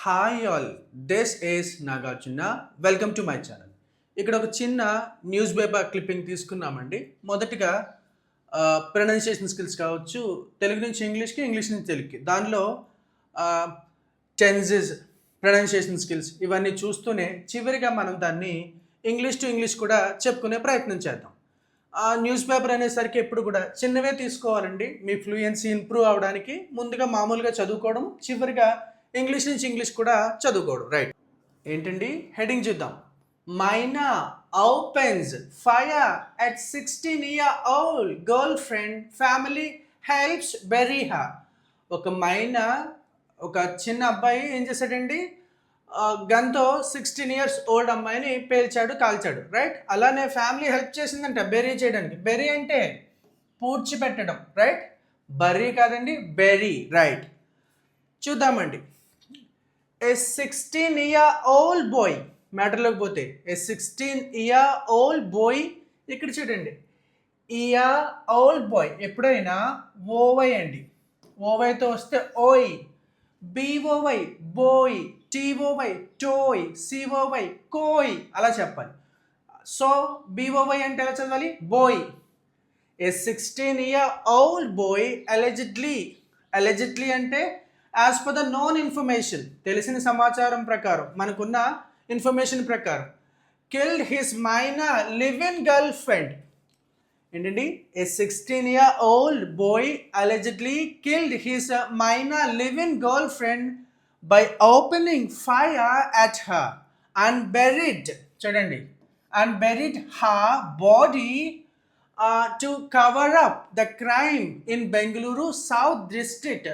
Hi all, this is Nagarjuna. Welcome to my channel. ఇక్కడ ఒక చిన్న న్యూస్ పేపర్ క్లిప్పింగ్ తీసుకున్నామండి. మొదటిగా ప్రొనౌన్సియేషన్ స్కిల్స్ కావచ్చు, తెలుగు నుంచి ఇంగ్లీష్కి, ఇంగ్లీష్ నుంచి తెలుగుకి. దానిలో టెన్సెస్, ప్రొనౌన్సియేషన్ స్కిల్స్ ఇవన్నీ చూస్తూనే చివరిగా మనం దాన్ని ఇంగ్లీష్ టు ఇంగ్లీష్ కూడా చెప్పుకునే ప్రయత్నం చేద్దాం. న్యూస్ పేపర్ అనేసరికి ఎప్పుడు కూడా చిన్నవే తీసుకోవాలండి. మీ ఫ్లూయెన్సీ ఇంప్రూవ్ అవడానికి ముందుగా మామూలుగా చదువుకోవడం, చివరిగా ఇంగ్లీష్ నుంచి ఇంగ్లీష్ కూడా చదువుకోవడం. రైట్, ఏంటండి హెడింగ్ చూద్దాం. Minor opens fire at 16-year-old girlfriend family helps bury her. ఒక మైనా, ఒక చిన్న అబ్బాయి ఏం చేశాడండి, గన్తో 16 years ఓల్డ్ అమ్మాయిని పేల్చాడు, కాల్చాడు. రైట్, అలానే ఫ్యామిలీ హెల్ప్ చేసిందంట బెరీ చేయడానికి. బెరీ అంటే పూడ్చిపెట్టడం. రైట్, బర్రీ కాదండి, బెరీ. రైట్, చూద్దామండి. ఏ 16-year-old బాయ్, మ్యాటర్లోకి పోతే ఏ 16-year-old బాయ్. ఇక్కడ చూడండి, ఇయర్ ఓల్డ్ బాయ్ ఎప్పుడైనా ఓవై అండి, ఓవైతో వస్తే ఓయ్, బిఓవై బోయ్, టీఓవై టోయ్, సిఓవై కోయ్, అలా చెప్పాలి. సో బిఓవై అంటే ఎలా చదవాలి, బోయ్. ఏ 16-year-old బాయ్ అలెజిడ్లీ అంటే as per the known information, తెలిసిన సమాచారం ప్రకారం, మనకున్న ఇన్ఫర్మేషన్ ప్రకారం, killed his minor live in girlfriend. ఏంటండి, a 16-year-old boy allegedly killed his minor live in girlfriend by opening fire at her and buried, చూడండి, and buried her body to cover up the crime in Bengaluru south district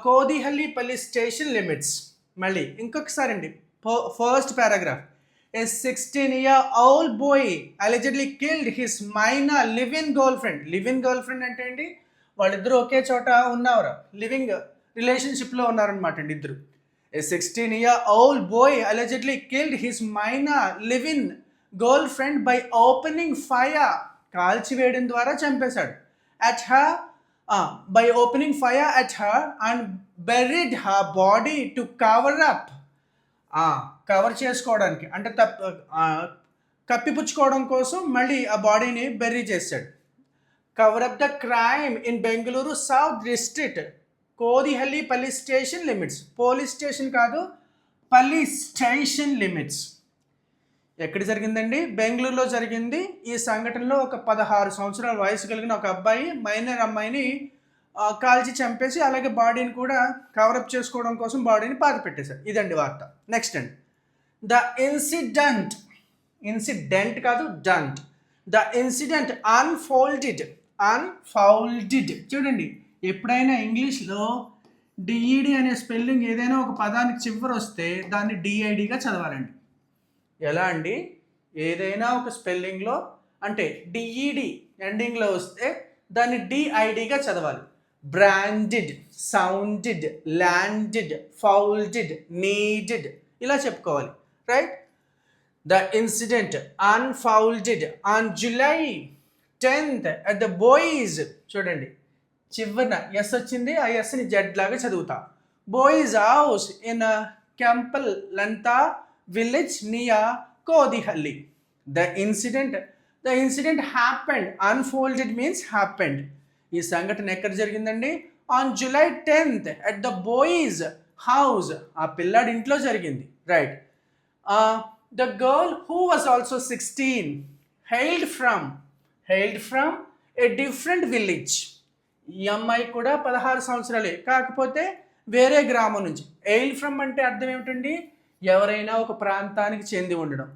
Kodihalli police station limits. మళ్ళీ ఇంకొకసారి అండి, first paragraph. A 16-year-old boy allegedly killed his minor live-in girlfriend. Live-in girlfriend అంటే ఏంటి, వాళ్ళిద్దరూ ఒకే చోట ఉన్నారు, living రిలేషన్షిప్లో ఉన్నారనమాట అండి ఇద్దరు. A 16-year-old boy allegedly killed his minor live-in girlfriend by opening fire, కాల్చివేయడం ద్వారా చంపేశాడు. At her by opening fire at her and buried her body to cover up, cover చేసుకోవడానికి అంటే కప్పిపుచ్చుకోవడం కోసం మళ్ళీ ఆ బాడీని బెర్రీ చేశాడు. Cover up the crime in Bengaluru south district Kodihalli police station limits. Police station కాదు, పోలీస్ స్టేషన్ లిమిట్స్. ఎక్కడ జరిగిందండి, బెంగళూరులో జరిగింది. ఈ సంఘటనలో ఒక 16 సంవత్సరాల వయసు కలిగిన ఒక అబ్బాయి మైనర్ అమ్మాయిని కాల్చి చంపేసి, అలాగే బాడీని కూడా కవరప్ చేసుకోవడం కోసం బాడీని పాతి పెట్టేశారు. ఇదండి వార్త. నెక్స్ట్ అండి, ద ఇన్సిడెంట్ కాదు, ద ఇన్సిడెంట్ అన్ఫౌల్డెడ్. చూడండి, ఎప్పుడైనా ఇంగ్లీష్లో డిఈడి అనే స్పెల్లింగ్ ఏదైనా ఒక పదానికి చివరి వస్తే దాన్ని డిఐడిగా చదవాలండి. ఎలా అండి, ఏదైనా ఒక స్పెల్లింగ్లో అంటే డిఈడి ఎండింగ్లో వస్తే దాన్ని డిఐడిగా చదవాలి. Branded, sounded, landed, folded, needed, ఇలా చెప్పుకోవాలి. Right, the incident unfolded on July 10th at the boys. చూడండి, చివరిన ఎస్ వచ్చింది, ఆ ఎస్ని జెడ్ లాగా చదువుతా. Boy's house in Kempalanta village near Kodihalli. The incident happened, unfolded means happened. ఈ సంఘటన ఎక్కడ జరిగిందండి, on July 10th at the boys house, ఆ పిల్లాడి ఇంట్లో జరిగింది. Right, the girl who was also 16 hailed from a different village. ఈ అమ్మాయి కూడా 16 సంవత్సరాలే, కాకపోతే వేరే గ్రామం నుంచి. ఎయిల్ ఫ్రమ్ అంటే అర్థం ఏమిటండి, ఎవరైనా ఒక ప్రాంతానికి చెంది ఉండడం.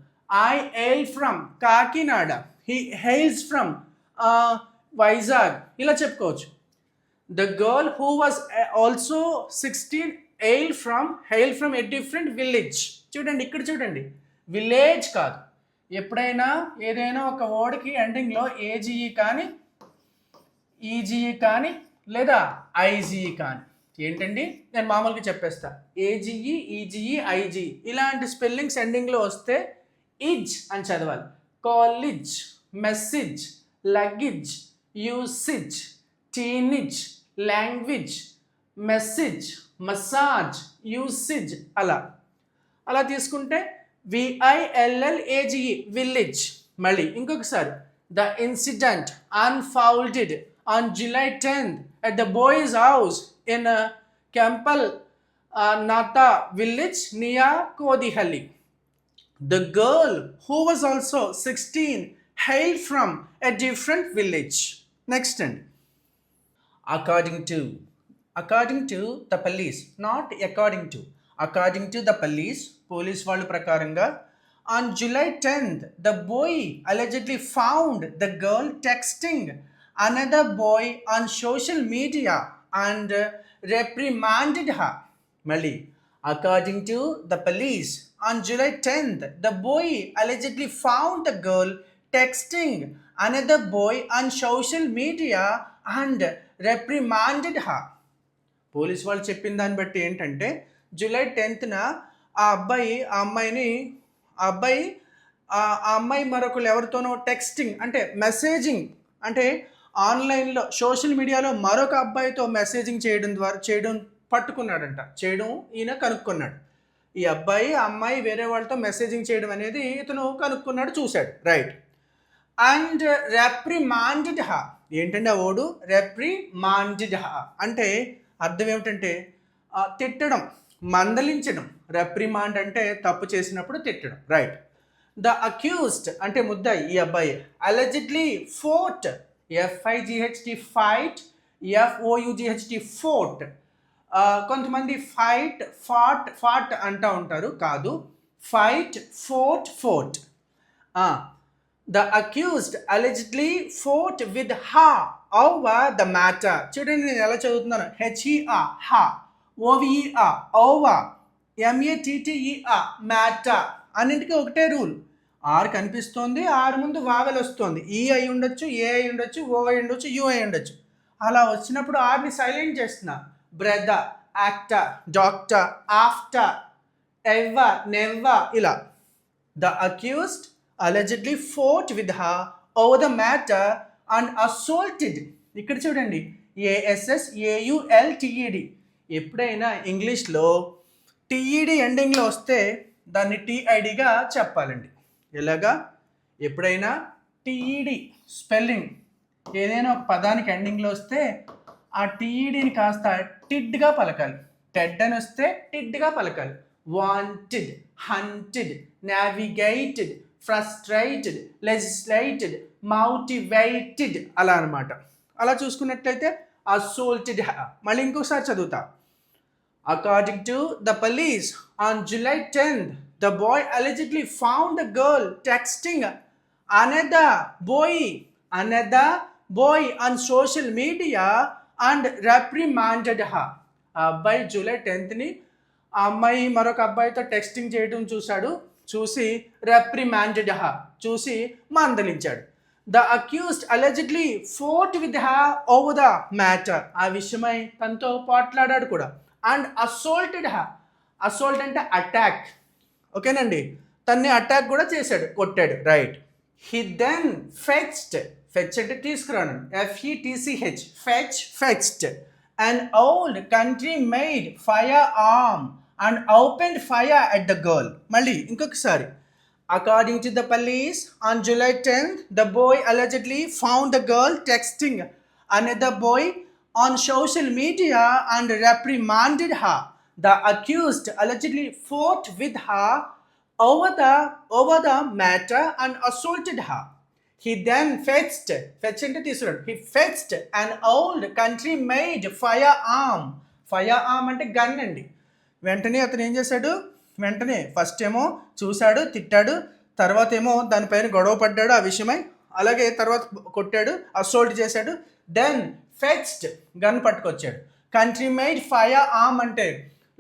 I hail from Kakinada, he hails from Vizag, ఇలా చెప్పుకోవచ్చు. The girl who was also 16 hailed from a different village. చూడండి, ఇక్కడ చూడండి, విలేజ్ కాదు. ఎప్పుడైనా ఏదైనా ఒక వర్డ్కి ఎండింగ్లో ఏజీఈ కానీ, ఈజీఈ కానీ, లేదా ఐజీఈ కానీ, ఏంటండి నేను మామూలుగా చెప్పేస్తా, ఏజీఈ, ఈజీఈ, ఐజీఈ ఇలాంటి స్పెల్లింగ్స్ ఎండింగ్లో వస్తే ఇజ్ అని చదవాలి. College, message, luggage, usage, teenage, language, message, massage, usage అలా తీసుకుంటే VILLAGE విల్లేజ్. మళ్ళీ ఇంకొకసారి the incident unfolded on July 10th at the boys house in Kempal Nata village near Kodihalli. The girl, who was also 16, hailed from a different village. Next and according to the police, not according to the police వాళ్ళు ప్రకారంగా on July 10th the boy allegedly found the girl texting another boy on social media and reprimanded her. మళ్ళీ according to the police on July 10th the boy allegedly found the girl texting another boy on social media and reprimanded her. Police వాళ్ళు చెప్పిన దాన్ని బట్టి ఏంటంటే July 10th ఆ అమ్మాయి మరొకరు ఎవరితోనో టెక్స్టింగ్ అంటే మెసేజింగ్ అంటే ఆన్లైన్లో సోషల్ మీడియాలో మరొక అబ్బాయితో మెసేజింగ్ చేయడం పట్టుకున్నాడంట. ఈయన కనుక్కున్నాడు. ఈ అమ్మాయి వేరే వాళ్ళతో మెసేజింగ్ చేయడం అనేది ఇతను కనుక్కున్నాడు, చూశాడు, రైట్. అండ్ రెప్రిమాండెడ్ హా, ఏంటంటే ఆ ఓడు రెప్రిమాండెడ్ హా అంటే అర్థం ఏమిటంటే తిట్టడం, మందలించడం. రెప్రిమాండ్ అంటే తప్పు చేసినప్పుడు తిట్టడం, రైట్. ద అక్యూజ్డ్ అంటే ముద్దాయి ఈ అబ్బాయి allegedly fought, FIGHT fight, FOUGHT fought. కొంతమంది ఫాట్ అంటూ ఉంటారు, కాదు, fight, fought. The accused allegedly fought with her over the matter. చూడండి నేను ఎలా చదువుతున్నాను. HEA హా, OVEA ఓవర్, MATTEA మ్యాటర్. అన్నింటికీ ఒకటే రూల్. ఆర్ కనిపిస్తోంది, ఆర్ ముందు వావెల్ వస్తుంది. ఈ అయి ఉండొచ్చు, ఏ అయి ఉండొచ్చు, ఓ అయి ఉండొచ్చు, యూ అయి ఉండొచ్చు. అలా వచ్చినప్పుడు ఆర్ని సైలెంట్ చేస్తున్నా. Brother, actor, doctor, after, ever, never ఇలా. The accused allegedly fought with her over the matter and assaulted. ఇక్కడ చూడండి, ASSAULTED. ఎప్పుడైనా ఇంగ్లీష్లో TED ఎండింగ్లో వస్తే దాన్ని TIDగా చెప్పాలండి. ఎలాగా? ఎప్పుడైనా TED స్పెల్లింగ్ ఏదైనా ఒక పదానికి ఎండింగ్లో వస్తే ఆ TEDని కాస్త టిడ్గా పలకాలి. టెడ్ అని వస్తే టిడ్గా పలకాలి. Wanted, hunted, navigated, frustrated, legislated, motivated అలా అనమాట. అలా చూసుకున్నట్లయితే అసోల్టెడ్. మళ్ళీ ఇంకొకసారి చదువుతా. According to the police on July 10th the boy allegedly found the girl texting another boy on social media and reprimanded her. ఆ అబ్బాయి July 10th ఆ అమ్మాయి మరొక అబ్బాయితో టెక్స్టింగ్ చేయడం చూసి reprimanded her, చూసి మందలించాడు. The accused allegedly fought with her over the matter. ఆ విషయమై తనతో పోట్లాడాడు కూడా. అండ్ అసోల్టెడ్ her, అసోల్ట్ అంటే అటాక్, ఓకేనండి. తన్ని అటాక్ కూడా చేశాడు, కొట్టాడు, రైట్. హీ దెన్ ఫెచ్డ్ అంటే తీసుకురాను, FETCH, fetched an old country made firearm and opened fire at the girl. మళ్ళీ ఇంకొకసారి. According to the police, on July 10th, the boy allegedly found the girl texting another boy on social media and reprimanded her. The accused allegedly fought with her over the matter and assaulted her. He then fetched అంటే తీసుకురాడు. He fetched an old country-made firearm అంటే gun అండి. వెంటనే అతను ఏం చేశాడు, వెంటనే first ఏమో చూశాడు, తిట్టాడు, తర్వాత ఏమో దానిపైన గొడవ పడ్డాడు ఆ విషయమై, అలాగే తర్వాత కొట్టాడు, అసోల్ట్ చేశాడు. దెన్ ఫెచ్డ్ గన్ పట్టుకొచ్చాడు. కంట్రీ మేడ్ ఫైర్ ఆర్మ్ అంటే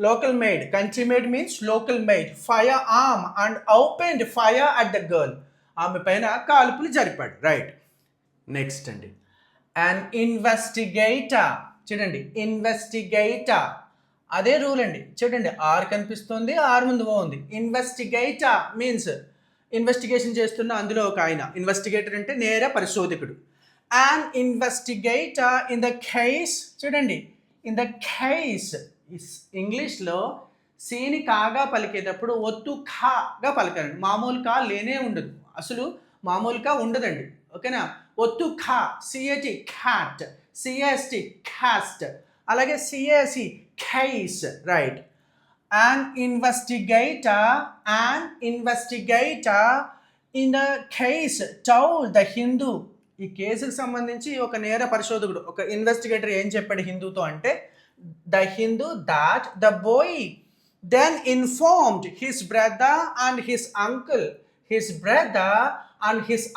local made, country made means local made, firearm and opened fire at the girl. ఆమె పైన కాల్పులు జరిపాడు, రైట్. నెక్స్ట్ అండి, అండ్ ఇన్వెస్టిగేటర్. చూడండి, ఇన్వెస్టిగేటర్ అదే రూల్ అండి. చూడండి, ఆర్ కనిపిస్తుంది, ఆర్ ముందు ఉంది. ఇన్వెస్టిగేటర్ మీన్స్ ఇన్వెస్టిగేషన్ చేస్తున్న అందులో ఒక ఆయన. ఇన్వెస్టిగేటర్ అంటే నేర పరిశోధకుడు. And investigator in the case, చూడండి, ఇన్ ద కేస్ ఇంగ్లీష్లో సీని కాగా పలికేటప్పుడు ఒత్తు ఖాగా పలకాలండి. మామూలు కా లేనే ఉండదు, అసలు మామూలు కా ఉండదండి. ఓకేనా? ఒత్తు ఖా, సిఏటి క్యాట్, సిఎస్టి క్యాస్ట్, అలాగే CAC case. Right. an investigator in the case told the Hindu. ఈ కేసుకు సంబంధించి ఒక నేర పరిశోధకుడు, ఒక ఇన్వెస్టిగేటర్ ఏం చెప్పాడు హిందూతో అంటే, the Hindu that the boy then informed his brother and his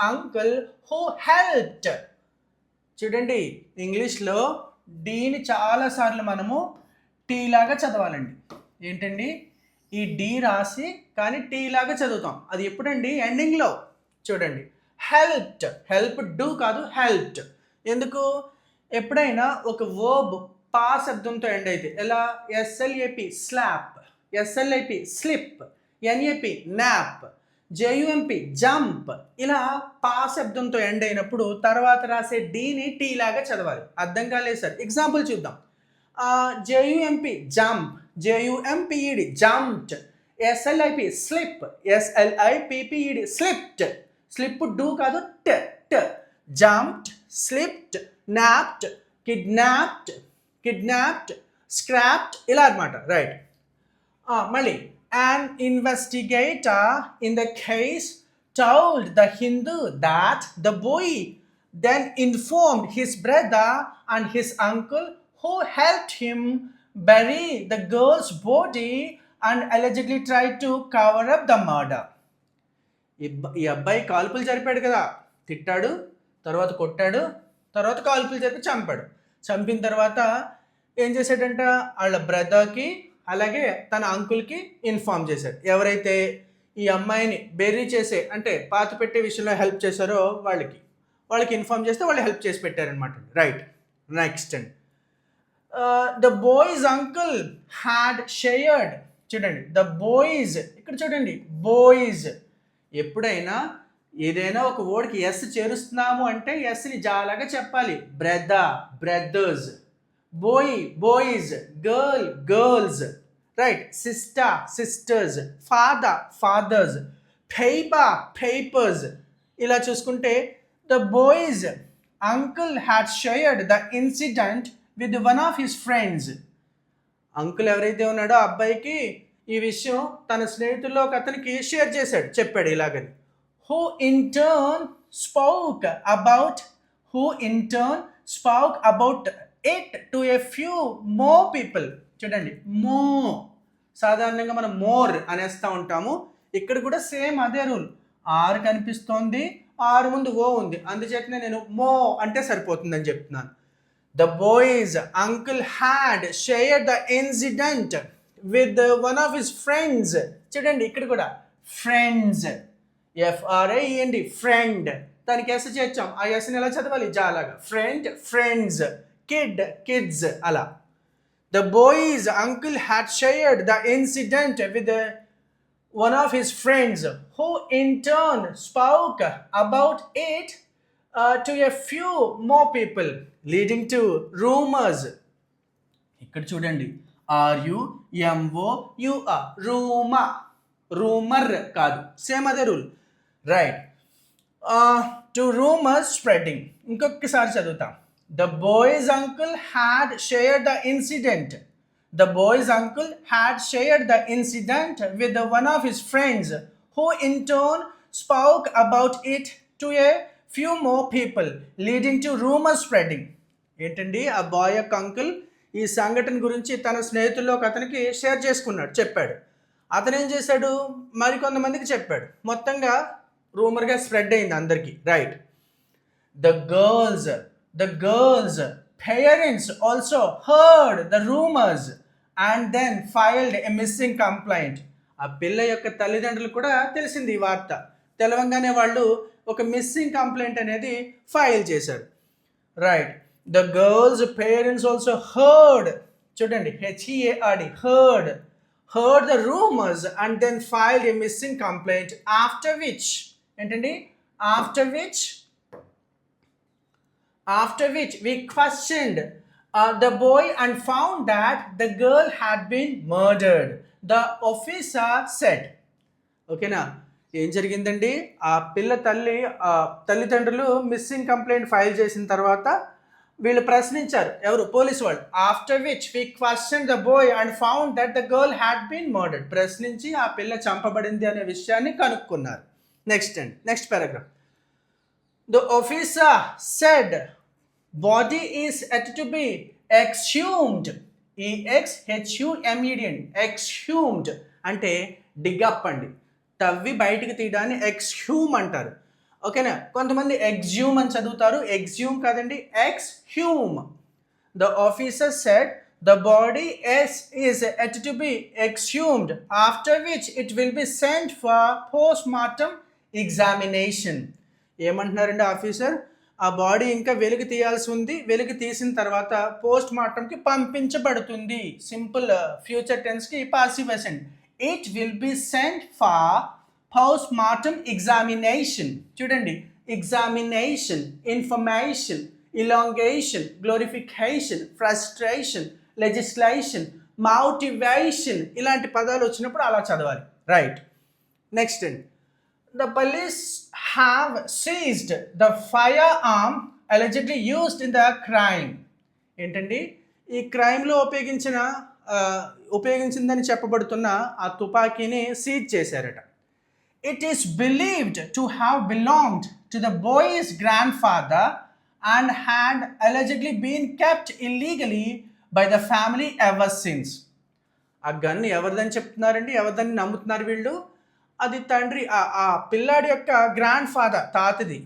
uncle who helped. చూడండి, ఇంగ్లీష్లో డీని చాలాసార్లు మనము టీ లాగా చదవాలండి. ఏంటండి? ఈ డి రాసి కానీ టీ లాగా చదువుతాం. అది ఎప్పుడండి? ఎండింగ్లో. చూడండి, హెల్ప్ డూ కాదు, హెల్ప్డ్. ఎందుకు? ఎప్పుడైనా ఒక వర్బ్ పా శబ్దంతో ఎండ్ అయితే, ఎలా? S L A P slap, S L I P slip, N A P nap, J U M P jump, ఇలా పా శబ్దంతో ఎండ్ అయినప్పుడు తర్వాత రాసే డీని టీ లాగా చదవాలి. అర్థం కాలేదు సార్? ఎగ్జాంపుల్ చూద్దాం. జేయుఎంపి jump, జేయుఎంపిఈడి jumped, ఎస్ఎల్ఐపి slip, ఎస్ఎల్ఐపిపిఈడి slipped. Slip do కాదు, ట. జంప్డ్, స్లిప్డ్, నాప్డ్, కిడ్నాప్డ్, స్క్రాప్డ్, ఇలా అన్నమాట. రైట్. మళ్ళీ an investigator in the case told the Hindu that the boy then informed his brother and his uncle who helped him bury the girl's body and allegedly tried to cover up the murder. ఈ అబ్బాయి కాల్పులు జరిపాడు కదా, తిట్టాడు, తర్వాత కొట్టాడు, తర్వాత కాల్పులు జరిపి చంపాడు. చంపిన తర్వాత ఏం చేశాడంట? వాళ్ళ బ్రదర్కి అలాగే తన అంకుల్కి ఇన్ఫార్మ్ చేశాడు. ఎవరైతే ఈ అమ్మాయిని బెర్రీ చేసే అంటే పాత పెట్టే విషయంలో హెల్ప్ చేశారో వాళ్ళకి ఇన్ఫార్మ్ చేస్తే వాళ్ళు హెల్ప్ చేసి పెట్టారనమాట. రైట్. నెక్స్ట్ అండి, the boy's uncle had shared. చూడండి, ద బాయ్స్, ఇక్కడ చూడండి, బాయ్స్. ఎప్పుడైనా ఏదైనా ఒక వర్డ్కి ఎస్ చేరుస్తున్నాము అంటే ఎస్ని జాలాగా చెప్పాలి. Brothers, boys, girls. Right. Sisters, fathers, papers. ఇలా చూసుకుంటే the boy's uncle had shared the incident with one of his friends. Uncle ఎవరైతే ఉన్నాడో అబ్బాయికి ఈ విషయం తన స్నేహితుల్లో ఒక అతనికి షేర్ చేశాడు, చెప్పాడు ఇలాగని. Who in turn spoke about it to a few more people. చూడండి, సాధారణంగా మనం మోర్ అనేస్తూ ఉంటాము. ఇక్కడ కూడా సేమ్ అదే రూల్. ఆర్ కనిపిస్తోంది, ఆరు ముందు ఓ ఉంది, అందుచేతనే నేను మో అంటే సరిపోతుందని చెప్తున్నాను. The boy's uncle had shared the incident with one of his friends. చూడండి, ఇక్కడ కూడా ఫ్రెండ్స్, FRIEND, ఫ్రెండ్. దానికి ఎస్ చేర్చాం. ఆ ఎస్ని ఎలా చదవాలి? జాలాగా. ఫ్రెండ్స్, కిడ్స్, అలా. The boy's uncle had shared the incident with one of his friends who in turn spoke about it to a few more people, leading to rumors. ఇక్కడ చూడండి, RUMOUR, rumour కాదు, same అదే rule. Right. To rumours spreading. ఇంకొకసారి చదువుతాం. The boy's uncle had shared the incident. The boy's uncle had shared the incident with one of his friends who in turn spoke about it to a few more people, leading to rumor spreading. ఏంటండి, ఆ bye యొక్క uncle ఈ సంఘటన గురించి తన స్నేహితుల్లో ఒక అతనికి share చేసుకున్నాడు, చెప్పాడు. అతను ఏం చేశాడు? మరికొంతమందికి చెప్పాడు. మొత్తంగా రూమర్గా స్ప్రెడ్ అయింది అందరికీ. Right. The girls' parents also heard the rumors and then filed a missing complaint. ఆ పిల్ల యొక్క తల్లిదండ్రులు కూడా తెలిసింది ఈ వార్త. తెలవంగానే వాళ్ళు ఒక మిస్సింగ్ కంప్లైంట్ అనేది ఫైల్ చేశారు. Right. The girls' parents also heard, చూడండి, HEARD, heard the rumors and then filed a missing complaint, after which ఏంటండి, after which we questioned the boy and found that the girl had been murdered, the officer said. ఓకేనా, ఏం జరిగిందండి? ఆ పిల్ల తల్లిదండ్రులు missing complaint file చేసిన తర్వాత వీళ్ళు ప్రశ్నించారు, ఎవరు? పోలీసు వాళ్ళు. After which we question the boy and found that the girl had been murdered. ప్రశ్నించి ఆ పిల్ల చంపబడింది అనే విషయాన్ని కనుక్కున్నారు. Next paragraph. The officer said body is yet to be exhumed. EXHUMED. Exhumed అంటే డిగప్ అండి, తవ్వి బయటికి తీయడాన్ని ఎక్స్హ్యూమ్ అంటారు. ఓకేనా, కొంతమంది ఎగ్జ్యూమ్ అని చదువుతారు, ఎగ్జ్యూమ్ కాదండి, exhume. The officer said the body is yet to be exhumed, after which it will be sent for post-mortem examination. ఏమంటున్నారండి ఆఫీసర్? ఆ బాడీ ఇంకా వెలికి తీయాల్సి ఉంది, వెలికి తీసిన తర్వాత పోస్ట్ మార్టంకి పంపించబడుతుంది. సింపుల్ ఫ్యూచర్ టెన్స్కి పాసివ్ అసెంట్. It will be sent for post mortem examination. చూడండి, examination, information, elongation, glorification, frustration, legislation, motivation, ఇలాంటి పదాలు వచ్చినప్పుడు అలా చదవాలి. రైట్. నెక్స్ట్ అండి, the police have seized the firearm allegedly used in the crime. ఏంటండి, ఈ క్రైమ్లో ఉపయోగించిందని చెప్పబడుతున్న ఆ తుపాకీని సీజ్ చేశారట. It is believed to have belonged to the boy's grandfather and had allegedly been kept illegally by the family ever since. ఆ gun ఎవరిదని చెప్తున్నారండి? ఎవరిదని నమ్ముతున్నారు వీళ్ళు? అది తండ్రి, ఆ పిల్లాడి యొక్క గ్రాండ్ ఫాదర్, తాతది.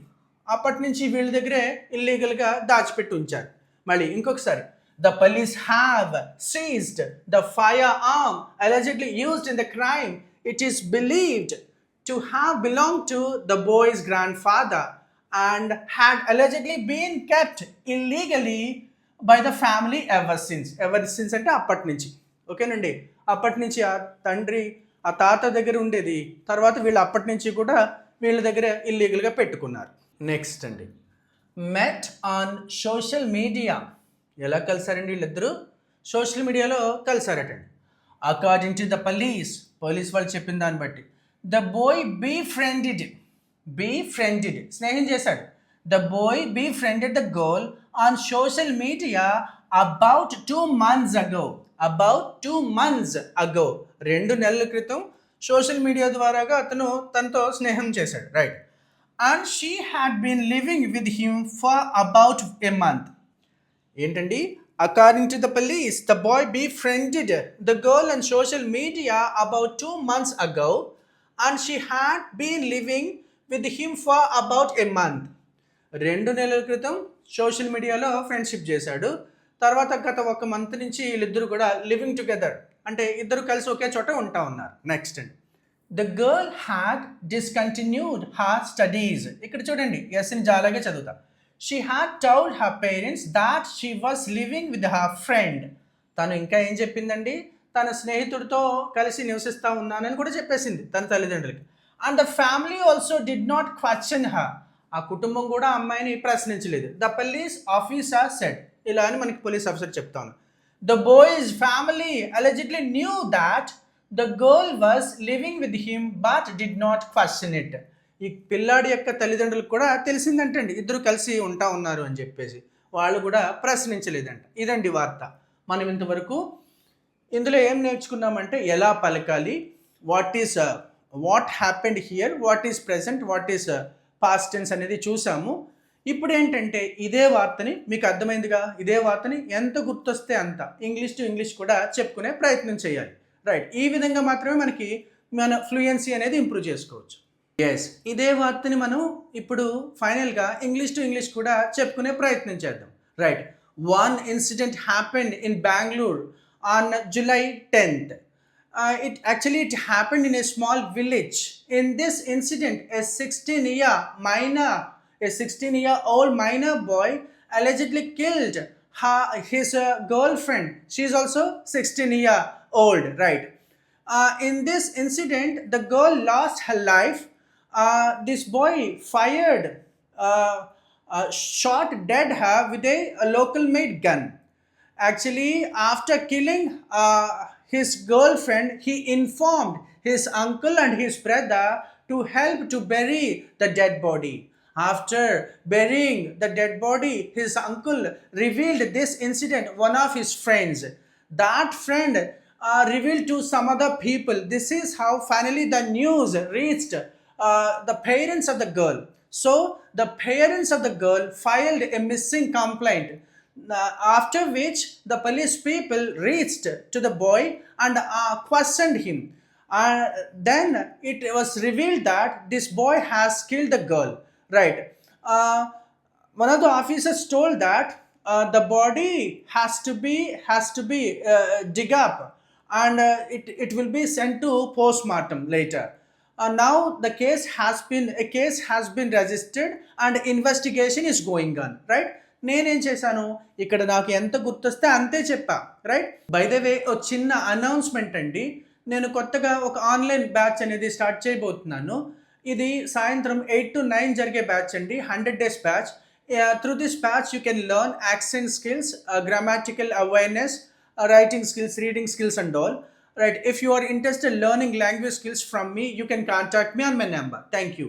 అప్పటి నుంచి వీళ్ళ దగ్గరే ఇల్లీగల్గా దాచిపెట్టి ఉంచారు. మళ్ళీ ఇంకొకసారి, the police have seized the firearm allegedly used in the crime. It is believed to have belong to the boy's grandfather and had allegedly been kept illegally by the family ever since అంటే అప్పటి నుంచి. ఓకేనండి, అప్పటి నుంచి ఆ తండ్రి, ఆ తాత దగ్గర ఉండేది, తర్వాత వీళ్ళు అప్పటి నుంచి కూడా వీళ్ళ దగ్గర ఇల్లీగల్గా పెట్టుకున్నారు. నెక్స్ట్ అండి, మెట్ ఆన్ సోషల్ మీడియా. ఎలా కలిసారండి వీళ్ళిద్దరూ? సోషల్ మీడియాలో కలిసారటండి. అకార్డింగ్ టు ద పోలీస్ వాళ్ళు చెప్పిన దాన్ని బట్టి, ద బాయ్ బీఫ్రెండెడ్, స్నేహం చేశాడు. The boy befriended the girl on social media about 2 months ago. 2 months ago, 2 నెలల క్రితం సోషల్ మీడియా ద్వారాగా అతను తనతో స్నేహం చేశాడు. Right. And she had been living with him for about a month. ఏంటండి? According to the police the boy befriended the girl on social media about 2 months ago and she had been living with him for about a month. 2 నెలల క్రితం social మీడియాలో friendship చేశాడు, తర్వాత గత 1 month నుంచి వీళ్ళిద్దరు కూడా లివింగ్ టుగెదర్, అంటే ఇద్దరు కలిసి ఒకే చోట ఉంటా ఉన్నారు. నెక్స్ట్ అండి, the girl had discontinued her studies. ఇక్కడ చూడండి, ఎస్ని జాలాగే చదువుతా. She had told her parents that she was living with her friend. తను ఇంకా ఏం చెప్పిందండి? తన స్నేహితుడితో కలిసి నివసిస్తూ ఉన్నానని కూడా చెప్పేసింది తన తల్లిదండ్రులకి. And the family also did not question her. ఆ కుటుంబం కూడా అమ్మాయిని ప్రశ్నించలేదు. The police officer said. ఇలా అని మనకి పోలీస్ ఆఫీసర్ చెప్తాను. The boy's family allegedly knew that the girl was living with him but did not question it. ఈ పిల్లాడి యొక్క తల్లిదండ్రులకు కూడా తెలిసిందంటండి ఇద్దరు కలిసి ఉంటా ఉన్నారు అని చెప్పేసి, వాళ్ళు కూడా ప్రశ్నించలేదంట. ఇదండి వార్త. మనం ఇంతవరకు ఇందులో ఏం నేర్చుకున్నామంటే ఎలా పలకాలి, what happened here, what is present, what is past tense అనేది చూసాము. ఇప్పుడు ఏంటంటే ఇదే వార్తని, మీకు అర్థమైందిగా, ఇదే వార్తని ఎంత గుర్తొస్తే అంత ఇంగ్లీష్ టు ఇంగ్లీష్ కూడా చెప్పుకునే ప్రయత్నం చేయాలి. రైట్. ఈ విధంగా మాత్రమే మన ఫ్లూయెన్సీ అనేది ఇంప్రూవ్ చేసుకోవచ్చు. ఎస్, ఇదే వార్తని మనం ఇప్పుడు ఫైనల్గా ఇంగ్లీష్ టు ఇంగ్లీష్ కూడా చెప్పుకునే ప్రయత్నం చేద్దాం. Right. One incident happened in Bangalore on July 10th. It happened in a small village. In this incident, a 16-year-old minor boy allegedly killed his girlfriend. She is also 16-year-old, right? In this incident, the girl lost her life. This boy shot dead her with a local made gun. Actually, after killing his girlfriend, he informed his uncle and his brother to help to bury the dead body. After burying the dead body, his uncle revealed this incident one of his friends. That friend revealed to some other people. This is how finally the news reached the parents of the girl. So the parents of the girl filed a missing complaint, after which the police people reached to the boy and questioned him. Then it was revealed that this boy has killed the girl. Right. One of the officers told that the body has to be dig up, and it will be sent to postmortem later. Now the case has been registered and investigation is going on. Right. నేనేం చేశాను, ఇక్కడ నాకు ఎంత గుర్తొస్తే అంతే చెప్పా. Right. By the way ఒక చిన్న అనౌన్స్మెంట్ అండి. నేను కొత్తగా ఒక ఆన్లైన్ బ్యాచ్ అనేది స్టార్ట్ చేయబోతున్నాను. ఇది సాయంత్రం 8 to 9 జరిగే బ్యాచ్ అండి, 100 days batch. Through this batch you can learn accent skills, grammatical awareness, writing skills, reading skills and all. Right. If you are interested in learning language skills from me, you can contact me on my number. Thank you.